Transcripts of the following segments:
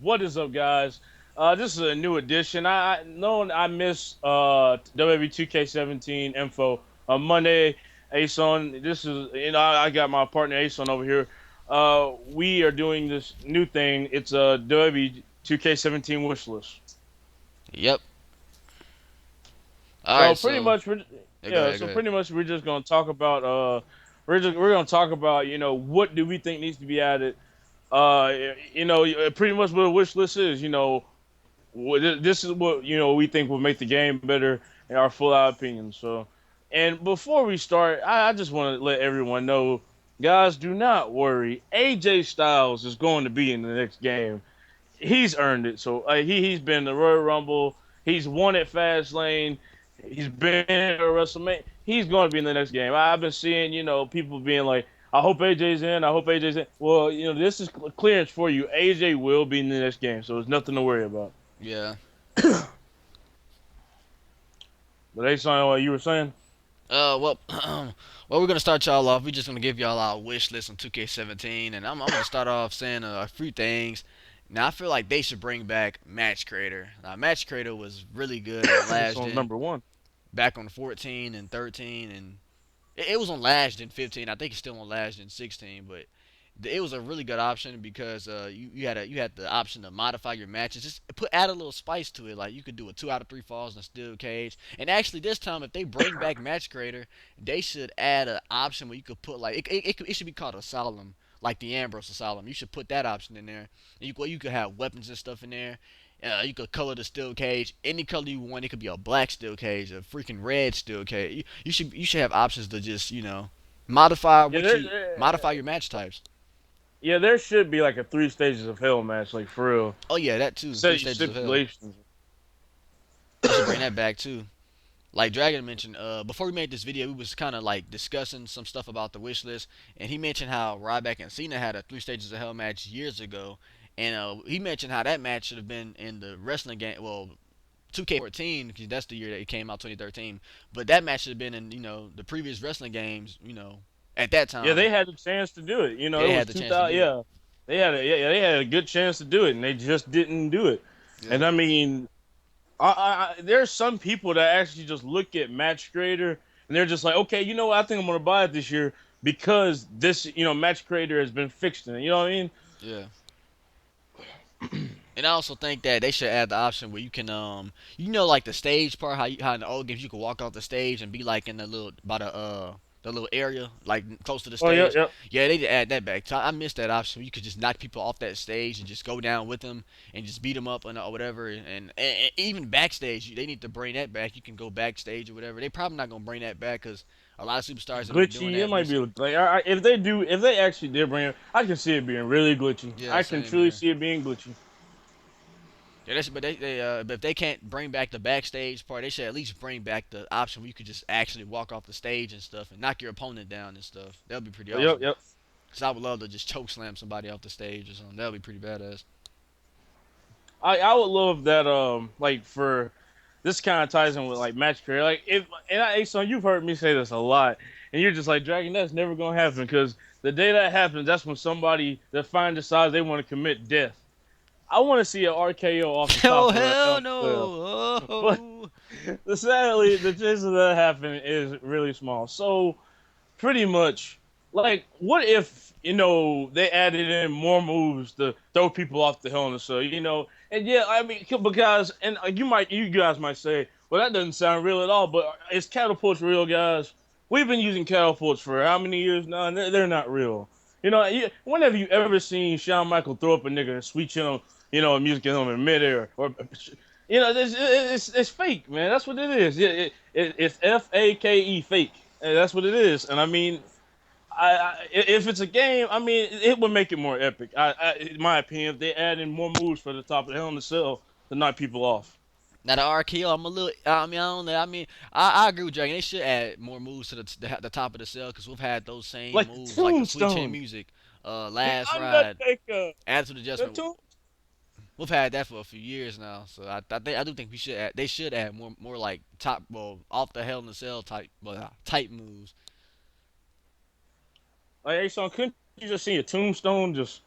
What is up, guys? This is a new edition. I know I miss WWE 2K17 info on Monday. Ason, this is I got my partner Ason over here. We are doing this new thing. It's a WWE 2K17 wish list. Yep. All So right. pretty So much, yeah, go yeah. ahead. Go So ahead. pretty much, we're just gonna talk about we're gonna talk about what do we think needs to be added. Pretty much what a wish list is. This is what we think will make the game better in our full out opinion. So, and before we start, I just want to let everyone know, guys, do not worry. AJ Styles is going to be in the next game. He's earned it. So he's been in the Royal Rumble. He's won at Fastlane. He's been at WrestleMania. He's going to be in the next game. I've been seeing people being like, I hope AJ's in. I hope AJ's in. Well, this is clearance for you. AJ will be in the next game, so there's nothing to worry about. Yeah. But they saying what you were saying. Well, well, we're gonna start y'all off. We're just gonna give y'all our wish list on 2K17, and I'm gonna start off saying a few things. Now, I feel like they should bring back Match Creator. Now, Match Creator was really good on It's last on gen, number one. back on 14 and 13, and it was on last gen 15. I think it's still on last gen 16, but it was a really good option because you had the option to modify your matches. Just add a little spice to it. Like you could do a 2 out of 3 falls in a steel cage. And actually, this time if they bring back Match Creator, they should add an option where you could put like it should be called Asylum, like the Ambrose Asylum. You should put that option in there. You could have weapons and stuff in there. You could color the steel cage any color you want. It could be a black steel cage, a freaking red steel cage. You should have options to just modify Yeah, modify your match types. there should be like a three stages of hell match, like for real. Oh yeah, that too. Three Set your stages of hell. stipulations. They should bring that back too. Like Dragon mentioned, before we made this video, we was kind of like discussing some stuff about the wish list, and he mentioned how Ryback and Cena had a three stages of hell match years ago, and he mentioned how that match should have been in the wrestling game. Well, 2K14, because that's the year that it came out, 2013. But that match should have been in the previous wrestling games. At that Yeah, time they had a chance to do it. they It was had the chance to 2000. do it. Yeah, they had a good chance to do it, and they just didn't do it. Yeah. And I mean, there's some people that actually just look at Match Creator and they're just like, okay, you know what? I think I'm gonna buy it this year because this, Match Creator has been fixed in it. You know what I mean? Yeah. And I also think that they should add the option where you can like the stage part, how in the old games you could walk off the stage and be like in the little by the little area like close to the Oh yeah, stage. yeah. Yeah, they need to add that back. So I missed that option where you could just knock people off that stage and just go down with them and just beat them up or whatever. And even backstage, they need to bring that back. You can go backstage or whatever. They probably not gonna bring that back because a lot of superstars have been doing Glitchy. It that might be recently. like if they actually did bring it, I can see it being really glitchy. Yeah, I can same truly here. see it being glitchy. Yeah, but if they can't bring back the backstage part, they should at least bring back the option where you could just actually walk off the stage and stuff and knock your opponent down and stuff. That would be pretty Yep, awesome. yep. Cause I would love to just choke slam somebody off the stage or something. That would be pretty badass. I would love that like for this kind of ties in with like match career. Like if and son, you've heard me say this a lot, and you're just like Dragon. That's never gonna happen because the day that happens, that's when somebody that finally decides they want to commit death. I want to see an RKO off the Oh top of the hell Hell in a Cell. no! But Oh. sadly, the chance of that happening is really small. So pretty much, like, what if they added in more moves to throw people off the Hell in a Cell? And yeah, I mean, because and you guys might say, well, that doesn't sound real at all. But is catapults real, guys? We've been using catapults for how many years now, and they're not real. When have you ever seen Shawn Michael throw up a nigga and sweet chin him, a music in him in midair? Or, it's fake, man. That's what it is. It's FAKE, fake. And that's what it is. And I mean, if it's a game, I mean, it would make it more epic. In my opinion, if they add in more moves for the top of the Hell in the Cell to knock people off. Now the RKO, I'm a little. I mean, I don't know. I mean, I agree with Dragon. They should add more moves to the top of the cell because we've had those same Like the moves, like the sweet chin Tombstone, music, the last ride, Undertaker, add to the the adjustment. tomb. We've had that for a few years now, so I do think they should add more like top well off the Hell in the Cell type moves. Like, hey, son, couldn't you just see a Tombstone just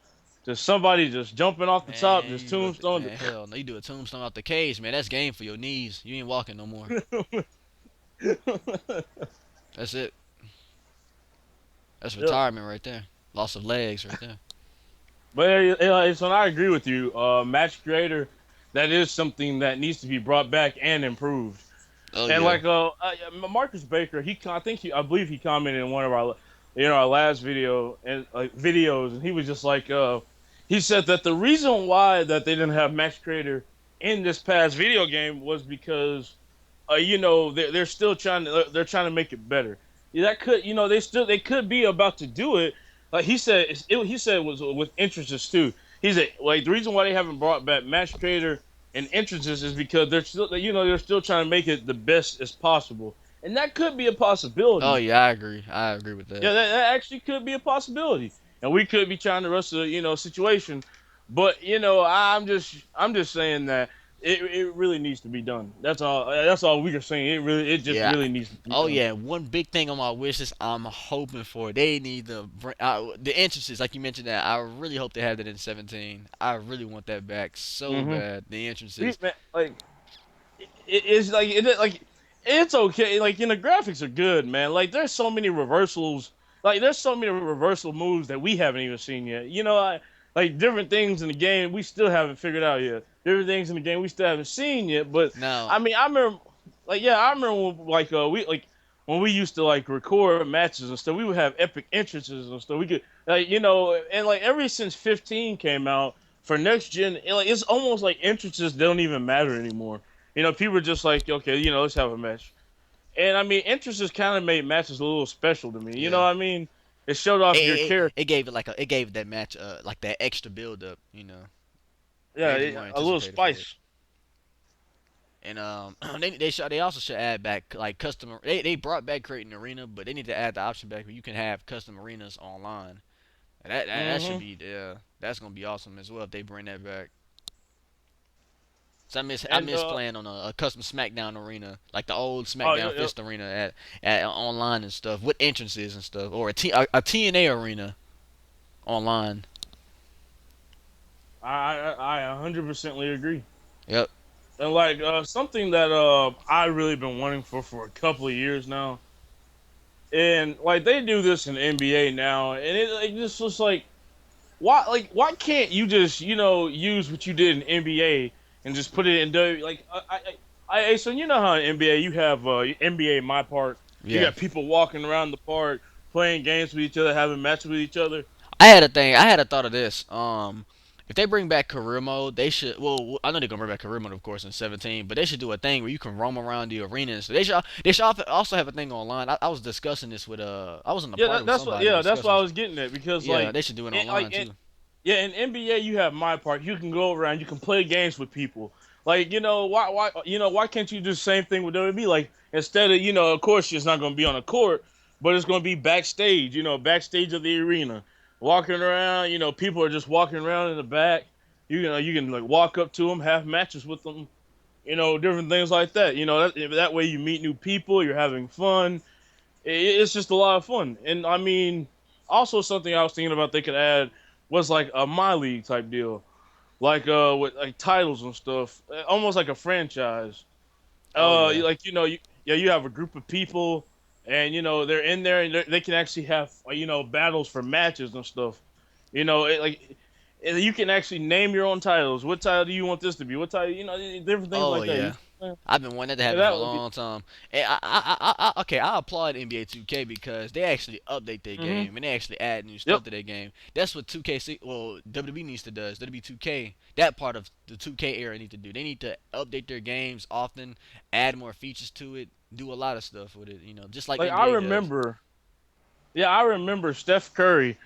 Just somebody just jumping off the top, Man, just tombstone. man, hell no, you do a tombstone out the cage, man. That's game for your knees. You ain't walking no more. That's it. That's Yep. retirement right there. Loss of legs right there. But so I agree with you. Match creator, that is something that needs to be brought back and improved. Oh And yeah. like Marcus Baker, I believe he commented in one of our our last video and like videos, and he was just like he said that the reason why that they didn't have match creator in this past video game was because they're still they're trying to make it better. Yeah, that could they could be about to do it. Like he said, he said it was with entrances too. He said like the reason why they haven't brought back match creator and entrances is because they're still trying to make it the best as possible, and that could be a Oh possibility. yeah, I agree. I agree with that. Yeah, that actually could be a possibility, and we could be trying to rush the situation. But I'm just saying that it really needs to be done. That's all we are saying. It just Yeah. really needs to be Oh done. yeah. One big thing on my wish list, I'm hoping for. They need to bring the entrances, like you mentioned that. I really hope they have that in 17. I really want that back so Mm-hmm. bad. The entrances. Man, like it's okay. Like the graphics are good, man. Like there's so many reversals. Like there's so many reversal moves that we haven't even seen yet. Like different things in the game we still haven't figured out yet. Different things in the game we still haven't seen yet. But Now, I mean, I remember, I remember when, when we used to like record matches and stuff. We would have epic entrances and stuff. We could and like ever since 15 came out for next gen, it's almost like entrances don't even matter anymore. People are just like, okay, let's have a match. And I mean, entrances kind of made matches a little special to me. You know yeah. what I mean? It showed off your character. It gave it like it gave that match like that extra build up, Yeah, made you more a little anticipated for it. spice. And they also should add back like custom. They brought back creating arena, but they need to add the option back where you can have custom arenas online. And that should Hmm. be that's gonna be awesome as well if they bring that back. So I And miss playing on a custom SmackDown arena like the old oh, SmackDown Fist arena at online and stuff with entrances and stuff, or a TNA arena online. I 100% agree. Yep. And like something that I really been wanting for a couple of years now, and like they do this in the NBA now, and it just looks why can't you just use what you did in NBA and just put it in W like so how in NBA you have NBA my part, you Yeah. got people walking around the park playing games with each other, having matches with each other. I had a thought of this. If they bring back career mode, they should. Well, I know they're gonna bring back career mode, of course, in 17. But they should do a thing where you can roam around the arenas. So they should also have a thing online. I was discussing this with I was in the Yeah, party with that's what somebody yeah that's what discussing I this. was getting at because Yeah, they should do it online in too. yeah, in NBA you have my part. You can go around, you can play games with people. Like, why can't you do the same thing with WWE? Like instead of, of course it's not gonna be on a court, but it's gonna be backstage, backstage of the arena. Walking around, people are just walking around in the back. You can like walk up to them, have matches with them, different things like that. That way you meet new people, you're having fun. It's just a lot of fun. And I mean, also something I was thinking about they could add was like a my league type deal, like with like titles and stuff, almost like a franchise. Oh yeah. You have a group of people, and they're in there and they can actually have battles for matches and stuff. You can actually name your own titles. What title do you want this to be? What title? Different things Oh like that. yeah. I've been wanting that to Yeah, happen for a that would be. long time. And okay, I applaud NBA 2K because they actually update their Hmm. game and they actually add new Yep. stuff to their game. That's what 2K, WWE needs to does. WWE 2K, that part of the 2K era need to do. They need to update their games often, add more features to it, do a lot of stuff with it. Just like Like I NBA does. remember. Yeah, I remember Steph Curry.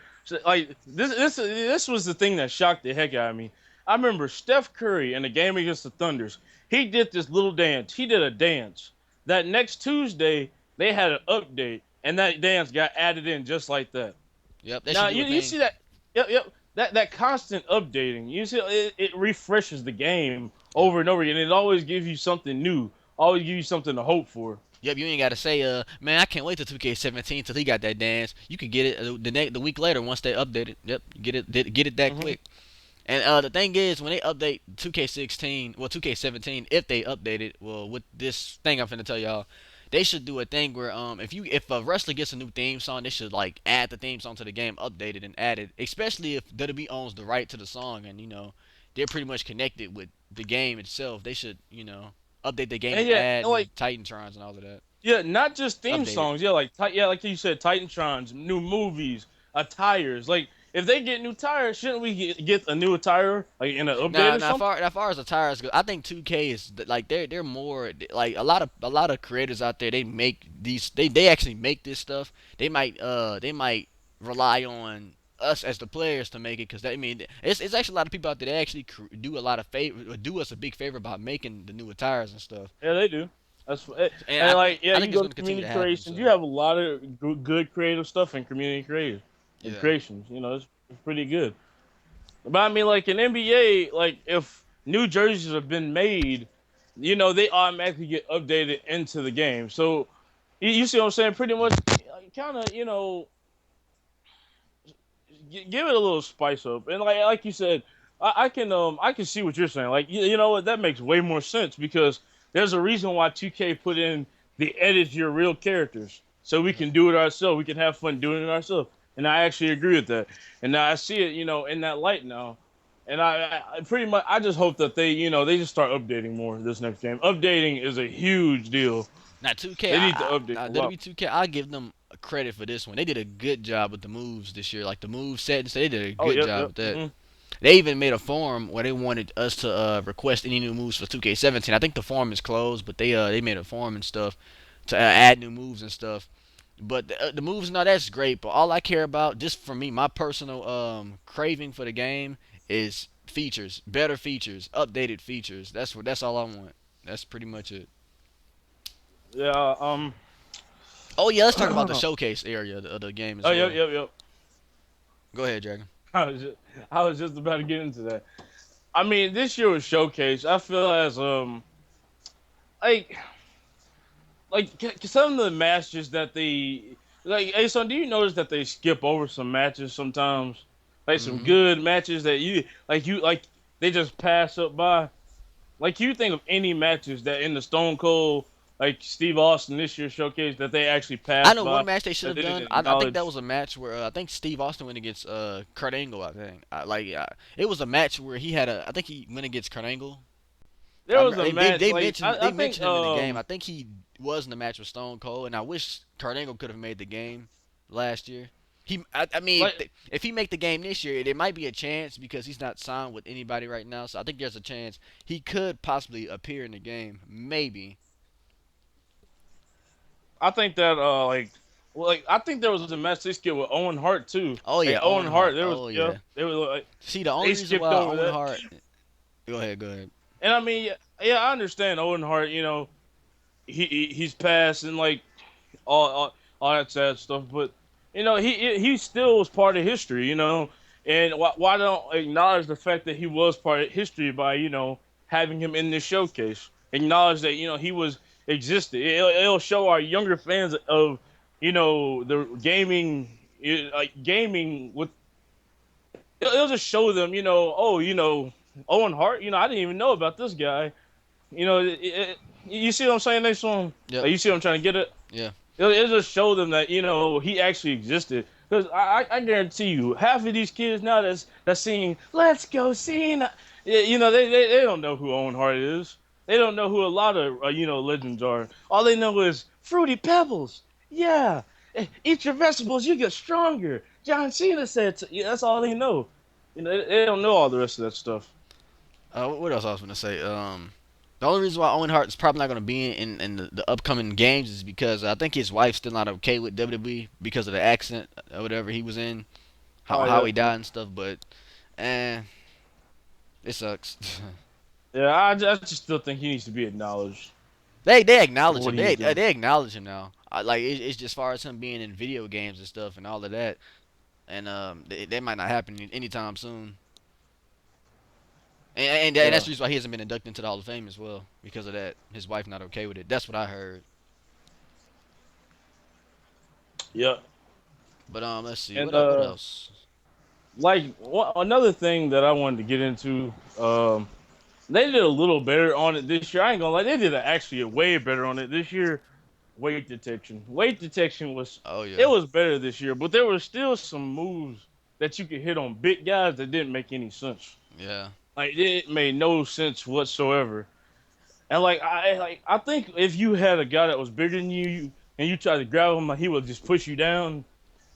Like this was the thing that shocked the heck out of me. I remember Steph Curry in the game against the Thunders. He did this little dance. He did a dance. That next Tuesday they had an update, and that dance got added in just like that. Yep, they should Now do a you thing. see that? Yep, yep. That constant updating. You see, it refreshes the game Yep. over and over again. It always gives you something new. Always give you something to hope for. Yep, you ain't gotta say, man, I can't wait till 2K17 till he got that dance. You can get it the week later once they update it. Yep, get it that Hmm. quick. And the thing is, when they update 2K16, well 2K17, if they update it, well with this thing I'm finna tell y'all, they should do a thing where if a wrestler gets a new theme song, they should like add the theme song to the game, update it and add it. Especially if WWE owns the right to the song and they're pretty much connected with the game itself. They should update the game And and yeah, add and new like Titantrons and all of that. yeah, not just theme Update it. songs. Yeah, like yeah, like you said, Titantrons, new movies, tires. Like if they get new tires, shouldn't we get a new attire like in an update Nah, or nah. something? Far as the tires go, I think 2K is like they're more like a lot of creators out there. They make these. They actually make this stuff. They might rely on us as the players to make it because I mean it's actually a lot of people out there that actually do a lot of favor, do us a big favor by making the new attires and stuff. Yeah, they do. And And I like think yeah, I you think it's go going to to continue community to happen. creations. You So have a lot of good creative stuff in community creative and yeah. creations. It's pretty good. But I mean, like in NBA, like if new jerseys have been made, they automatically get updated into the game. So you see what I'm saying? Pretty much, kind of, give it a little spice up. And like you said, I can see what you're saying. Like you know what, that makes way more sense because there's a reason why 2K put in the edit your real characters so we can do it ourselves. We can have fun doing it ourselves. And I actually agree with that. And now I see it, in that light now. And I pretty much I just hope that they just start updating more this next game. Updating is a huge deal. Now 2K, They need to update now a lot. WWE 2K, I give them credit for this one. They did a good job with the moves this year, like the move set. They did a Oh, good yep, job yep. with that. Hmm. They even made a forum where they wanted us to request any new moves for 2K17. I think the forum is closed, but they made a forum and stuff to add new moves and stuff. But the moves, no, that's great. But all I care about, just for me, my personal craving for the game is features, better features, updated features. That's all I want. That's pretty much it. Yeah. Oh yeah, let's talk about the Oh, showcase area of the game as yep, well. yep, yep. Go ahead, Dragon. I was just about to get into that. I mean, this year was showcase. I feel as like some of the matches that they like. Hey, son, do you notice that they skip over some matches sometimes? Like some Hmm. good matches that you like they just pass up by. Like you think of any matches that in the Stone Cold like Steve Austin this year showcase that they actually I passed know by one match they should that have they done. didn't I think that acknowledge. was a match where I think Steve Austin went against Kurt Angle. I think it was a match where he had a. I think he went against Kurt Angle. There was a match They like mentioned I they think mentioned him in the game. I think he was in the match with Stone Cold, and I wish Kurt Angle could have made the game last year. I mean, like if he make the game this year, there might be a chance because he's not signed with anybody right now. So I think there's a chance he could possibly appear in the game, maybe. I think that I think there was a match they skipped with Owen Hart too. Oh Like yeah, Owen Owen Hart, Hart. there was Oh yeah, yeah. they were like See, the only they reason skipped why over Owen that. Hart. Go ahead, go ahead. And I mean, yeah, I understand Owen Hart. He's passed and like all that sad stuff, but he still was part of history. And why don't acknowledge the fact that he was part of history by having him in this showcase? Acknowledge that he was existed. It'll show our younger fans of the gaming like gaming with it'll just show them oh Owen Hart I didn't even know about this guy you see what I'm saying next one Yep. like you see what I'm trying to get at Yeah. it'll just show them that he actually existed because I guarantee you half of these kids now that's singing "Let's Go Cena," they don't know who Owen Hart is. They don't know who a lot of legends are. All they know is Fruity Pebbles. Yeah, eat your vegetables, you get stronger. John Cena said, yeah, that's all they know. They don't know all the rest of that stuff. What else I was gonna say? The only reason why Owen Hart is probably not gonna be in the upcoming games is because I think his wife's still not okay with WWE because of the accident or whatever he was in, Oh how yeah, he died and stuff. But, eh, it sucks. yeah. I just still think he needs to be acknowledged They for acknowledge what him. he's doing. They acknowledge him now. It's just as far as him being in video games and stuff and all of that, and that might not happen anytime soon. And that's Yeah. the reason why he hasn't been inducted into the Hall of Fame as well because of that. His wife not okay with it. That's what I heard. Yeah. But let's see And what else. another thing that I wanted to get into, they did a little better on it this year. I ain't gonna lie, they did actually a way better on it this year. Weight detection. Weight detection was Oh it yeah, was better this year, but there were still some moves that you could hit on big guys that didn't make any sense. yeah. Like it made no sense whatsoever. And I think if you had a guy that was bigger than you and you tried to grab him, like, he would just push you down.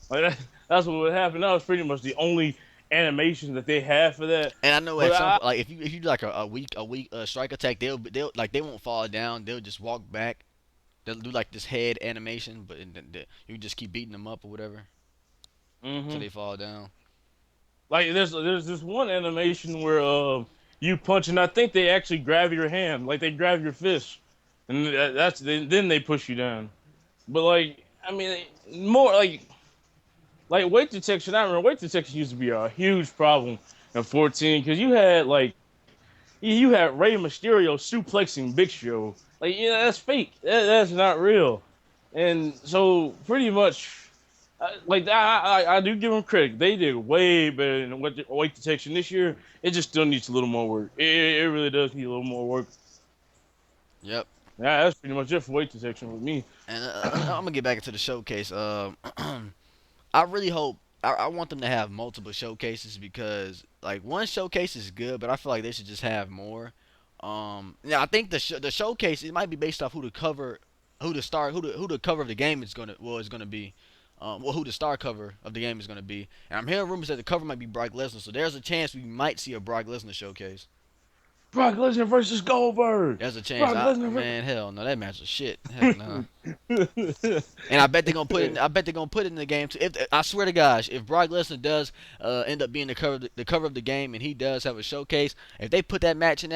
Like that's what would happen. That was pretty much the only animation that they had for that. And I know But at some I point, like if you do like a weak strike attack, they'll like they won't fall down. They'll just walk back. They'll do like this head animation, but you just keep beating them up or whatever till hmm they fall down. like there's this one animation where you punch and I think they actually grab your hand, like they grab your fist, and then they push you down. But like I mean more like weight detection. I remember weight detection used to be a huge problem in 14 because you had Rey Mysterio suplexing Big Show. Like, yeah, that's fake. That's not real. And so, pretty much, I do give them credit. They did way better than what weight detection this year. It just still needs a little more work. It really does need a little more work. Yep. Yeah, that's pretty much it for weight detection with me. And I'm gonna get back into the showcase. I really hope I want them to have multiple showcases because like one showcase is good, but I feel like they should just have more. Yeah, I think the showcase it might be based off who the cover of the game is gonna be. Who the star cover of the game is gonna be. And I'm hearing rumors that the cover might be Brock Lesnar, so there's a chance we might see a Brock Lesnar showcase. Brock Lesnar versus Goldberg. There's a chance. Brock Lesnar. Man, hell no, that match was shit. Heck no. And I bet they're gonna put it. I bet they're gonna put it in the game too. If I swear to gosh, if Brock Lesnar does end up being the cover of the game, and he does have a showcase, if they put that match in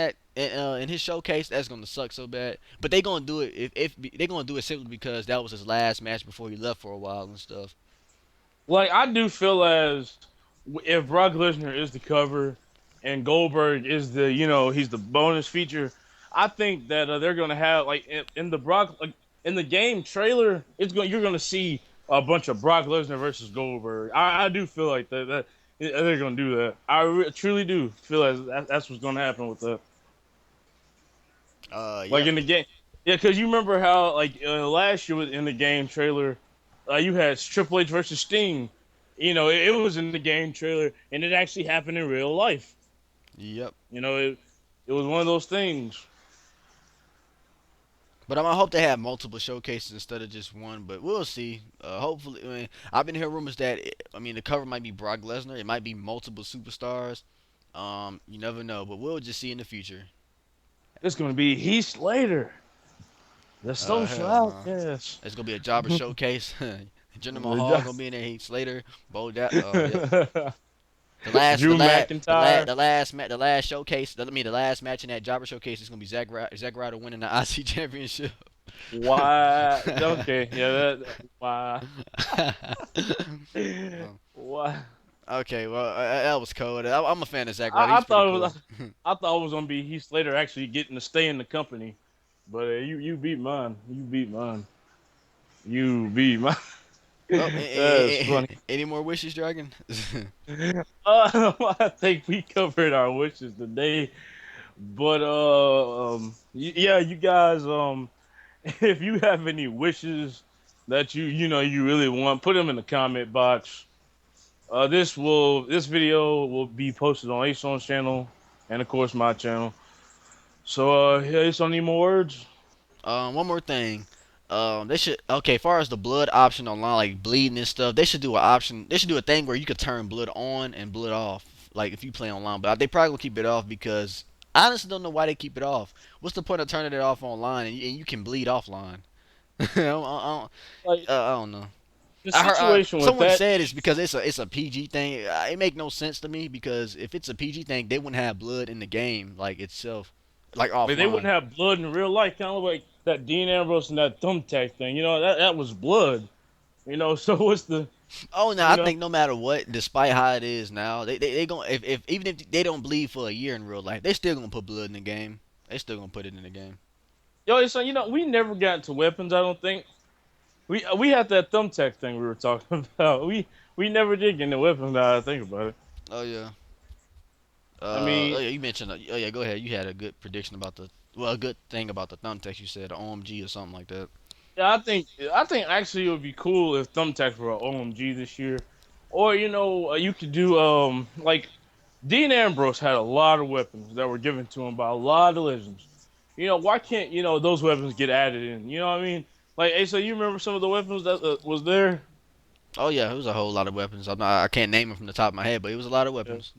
his showcase, that's gonna suck so bad. But they gonna do it if they gonna do it simply because that was his last match before he left for a while and stuff. Like I do feel as if Brock Lesnar is the cover and Goldberg is he's the bonus feature. I think that they're gonna have like in the Brock like in the game trailer, you're gonna see a bunch of Brock Lesnar versus Goldberg. I do feel like that they're gonna do that. Truly do feel as that's what's gonna happen with that. Like Yep. in the game, yeah, because you remember how like last year in the game trailer, you had Triple H versus Sting. It was in the game trailer, and it actually happened in real life. Yep. It was one of those things. But I hope they have multiple showcases instead of just one. But we'll see. Hopefully, I mean, I've been hearing rumors that the cover might be Brock Lesnar. It might be multiple superstars. You never know, but we'll just see in the future. It's going to be Heath Slater, the social Hell no. outcast. It's gonna be a jobber showcase. Jinder Mahal gonna be in there. Heath Slater, Bo Da. Yep. The last, Drew McIntyre. the last showcase. The last match in that jobber showcase is gonna be Zack Ryder winning the IC championship. Why? Okay, yeah, why? Why? Okay, well, that was cool. I'm a fan of Zack Ryder. I He's pretty thought it cool. was. I thought it was gonna be Heath Slater actually getting to stay in the company, but you beat mine. You beat mine. You beat mine. Well, That's funny. any more wishes, Dragon? I think we covered our wishes today, but yeah, you guys, if you have any wishes that you really want, put them in the comment box. This video will be posted on Ason's channel and of course my channel. So yeah, Ason, any more words? One more thing. They should as far as the blood option online, like bleeding and stuff, they should do an option. They should do a thing where you could turn blood on and blood off, like if you play online. But they probably will keep it off because I honestly don't know why they keep it off. What's the point of turning it off online and you can bleed offline? Like I don't know. the I heard situation with someone that. said it's because it's a PG thing. It make no sense to me because if it's a PG thing, they wouldn't have blood in the game like itself, like Like they wouldn't offline. have blood in real life, kind of like that Dean Ambrose and that thumbtack thing. That was blood. So what's the Oh no, you I know? think no matter what, despite how it is now, they gonna if even if they don't bleed for a year in real life, they still gonna put blood in the game. They still gonna put it in the game. Yo, so we never got into weapons. I don't think. We had that thumbtack thing we were talking about. We never did get the weapons. Now I think about it. Oh yeah. I mean, Oh yeah, you mentioned. Oh yeah, go ahead. You had a good prediction about the. Well, a good thing about the thumbtacks. You said OMG or something like that. yeah, I think actually it would be cool if thumbtacks were a OMG this year, or you could do like Dean Ambrose had a lot of weapons that were given to him by a lot of legends. Why can't those weapons get added in? You know what I mean? Like, hey, so you remember some of the weapons that was there? Oh yeah, it was a whole lot of weapons. I can't name them from the top of my head, but it was a lot of Yeah. weapons.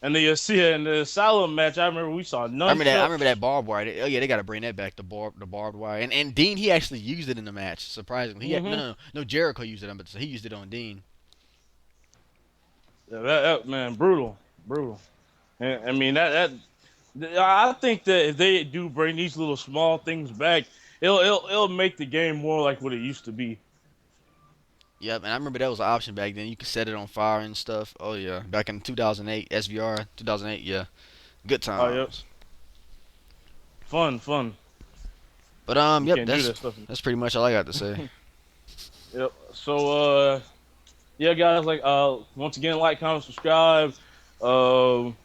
And the in the Asylum match, I remember we saw I remember that. I remember nunchucks. that barbed wire. Oh yeah, they got to bring that back. The barbed wire. And Dean, he actually used it in the match. Surprisingly, no Hmm. no no Jericho used it on, but he used it on Dean. Yeah, that man, brutal, brutal. And, I mean I think that if they do bring these little small things back, it'll make the game more like what it used to be. Yep, and I remember that was an option back then. You could set it on fire and stuff. Oh yeah, back in 2008, SVR 2008. Yeah, good Oh, yep, times. fun, fun. But You yep, can't do that's that stuff. that's pretty much all I got to say. Yep. So yeah, guys, like once again, like, comment, subscribe. Um,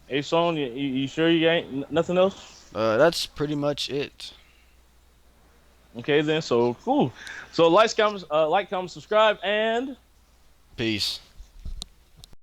hey, Son, you sure you ain't nothing else? That's pretty much it. Okay, then. So cool. So like, comment, subscribe, and Peace.